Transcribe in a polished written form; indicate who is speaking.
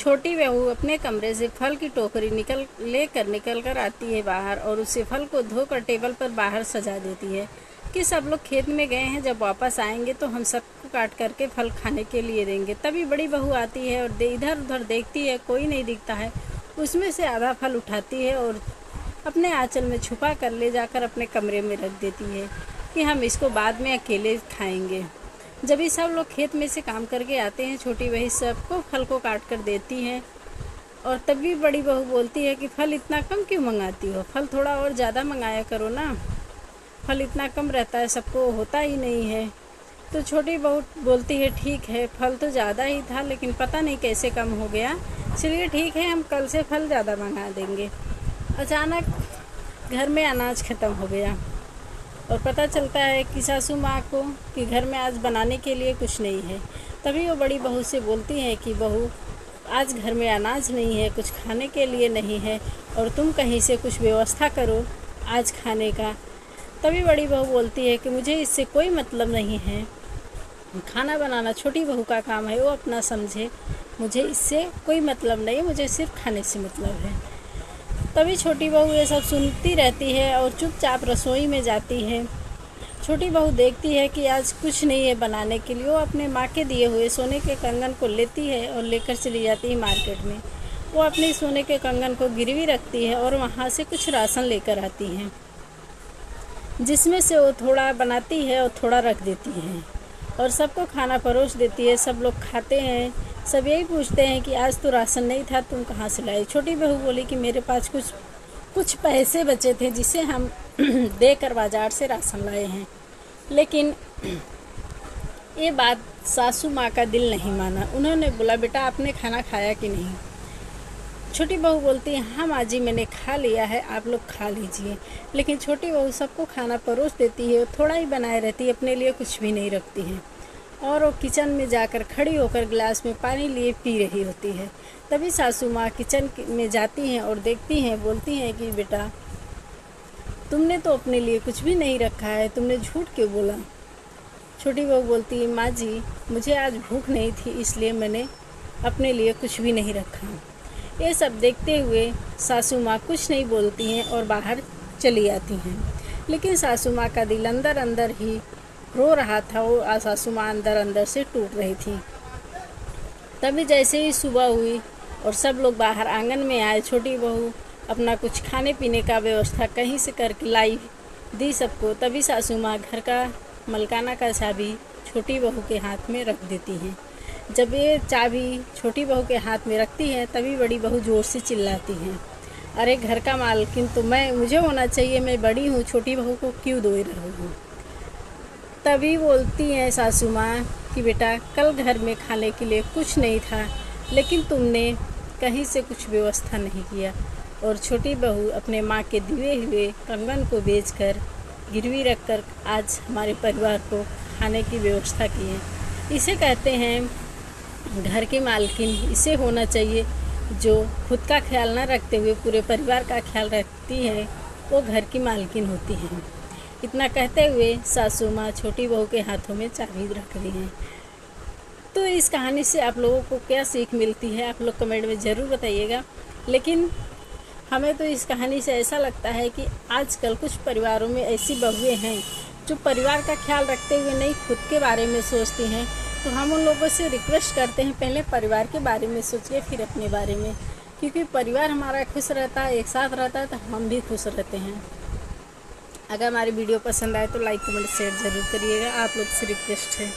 Speaker 1: छोटी बहू अपने कमरे से फल की टोकरी निकल कर आती है बाहर और उसे फल को धोकर टेबल पर बाहर सजा देती है कि सब लोग खेत में गए हैं, जब वापस आएंगे तो हम सबको काट करके फल खाने के लिए देंगे। तभी बड़ी बहू आती है और इधर उधर देखती है, कोई नहीं दिखता है। उसमें से आधा फल उठाती है और अपने आंचल में छुपा कर ले जाकर अपने कमरे में रख देती है कि हम इसको बाद में अकेले खाएंगे। जब ये सब लोग खेत में से काम करके आते हैं, छोटी बहू सबको फल को काट कर देती है और तभी बड़ी बहू बोलती है कि फल इतना कम क्यों मंगाती हो, फल थोड़ा और ज़्यादा मंगाया करो ना, फल इतना कम रहता है, सबको होता ही नहीं है। तो छोटी बहू बोलती है ठीक है, फल तो ज़्यादा ही था लेकिन पता नहीं कैसे कम हो गया, चलिए ठीक है, हम कल से फल ज़्यादा मंगा देंगे। अचानक घर में अनाज ख़त्म हो गया और पता चलता है कि सासू माँ को कि घर में आज बनाने के लिए कुछ नहीं है। तभी वो बड़ी बहू से बोलती है कि बहू, आज घर में अनाज नहीं है, कुछ खाने के लिए नहीं है और तुम कहीं से कुछ व्यवस्था करो आज खाने का। तभी बड़ी बहू बोलती है कि मुझे इससे कोई मतलब नहीं है, खाना बनाना छोटी बहू का काम है, वो अपना समझे, मुझे इससे कोई मतलब नहीं, मुझे सिर्फ खाने से मतलब है। तभी छोटी बहू ये सब सुनती रहती है और चुपचाप रसोई में जाती है। छोटी बहू देखती है कि आज कुछ नहीं है बनाने के लिए। वो अपने माँ के दिए हुए सोने के कंगन को लेती है और लेकर चली जाती है मार्केट में। वो अपने सोने के कंगन को गिरवी रखती है और वहाँ से कुछ राशन लेकर आती है, जिसमें से वो थोड़ा बनाती है और थोड़ा रख देती है और सबको खाना परोस देती है। सब लोग खाते हैं। सब यही पूछते हैं कि आज तो राशन नहीं था, तुम कहाँ से लाई। छोटी बहू बोली कि मेरे पास कुछ पैसे बचे थे जिसे हम देकर बाज़ार से राशन लाए हैं। लेकिन ये बात सासू माँ का दिल नहीं माना। उन्होंने बोला बेटा आपने खाना खाया कि नहीं। छोटी बहू बोलती है हाँ माँ जी मैंने खा लिया है, आप लोग खा लीजिए। लेकिन छोटी बहू सबको खाना परोस देती है, थोड़ा ही बनाए रहती है, अपने लिए कुछ भी नहीं रखती है और वो किचन में जाकर खड़ी होकर गिलास में पानी लिए पी रही होती है। तभी सासू माँ किचन में जाती हैं और देखती हैं, बोलती हैं कि बेटा तुमने तो अपने लिए कुछ भी नहीं रखा है, तुमने झूठ क्यों बोला। छोटी बहू बोलती है माँ जी मुझे आज भूख नहीं थी, इसलिए मैंने अपने लिए कुछ भी नहीं रखा। ये सब देखते हुए सासू माँ कुछ नहीं बोलती हैं और बाहर चली आती हैं। लेकिन सासू माँ का दिल अंदर अंदर ही रो रहा था। वो सासू माँ अंदर अंदर से टूट रही थी। तभी जैसे ही सुबह हुई और सब लोग बाहर आंगन में आए, छोटी बहू अपना कुछ खाने पीने का व्यवस्था कहीं से करके लाई दी सबको। तभी सासू माँ घर का मलकाना का चाबी छोटी बहू के हाथ में रख देती हैं। जब ये चाबी छोटी बहू के हाथ में रखती है तभी बड़ी बहू ज़ोर से चिल्लाती हैं, अरे घर का मालकिन तो मुझे होना चाहिए, मैं बड़ी हूँ, छोटी बहू को क्यों दे रही हूँ। तभी बोलती हैं सासू माँ कि बेटा कल घर में खाने के लिए कुछ नहीं था, लेकिन तुमने कहीं से कुछ व्यवस्था नहीं किया और छोटी बहू अपने माँ के दिए हुए कंगन को बेचकर गिरवी रखकर आज हमारे परिवार को खाने की व्यवस्था की है। इसे कहते हैं घर की मालकिन। इसे होना चाहिए जो खुद का ख्याल न रखते हुए पूरे परिवार का ख्याल रखती है, वो घर की मालकिन होती है। इतना कहते हुए सासू माँ छोटी बहू के हाथों में चाबी रख रही हैं। तो इस कहानी से आप लोगों को क्या सीख मिलती है आप लोग कमेंट में ज़रूर बताइएगा। लेकिन हमें तो इस कहानी से ऐसा लगता है कि आजकल कुछ परिवारों में ऐसी बहुएं हैं जो परिवार का ख्याल रखते हुए नहीं खुद के बारे में सोचती हैं। तो हम उन लोगों से रिक्वेस्ट करते हैं पहले परिवार के बारे में सोचिए फिर अपने बारे में, क्योंकि परिवार हमारा खुश रहता है, एक साथ रहता है, तो हम भी खुश रहते हैं। अगर हमारी वीडियो पसंद आए तो लाइक कमेंट शेयर ज़रूर करिएगा, आप लोग से रिक्वेस्ट है।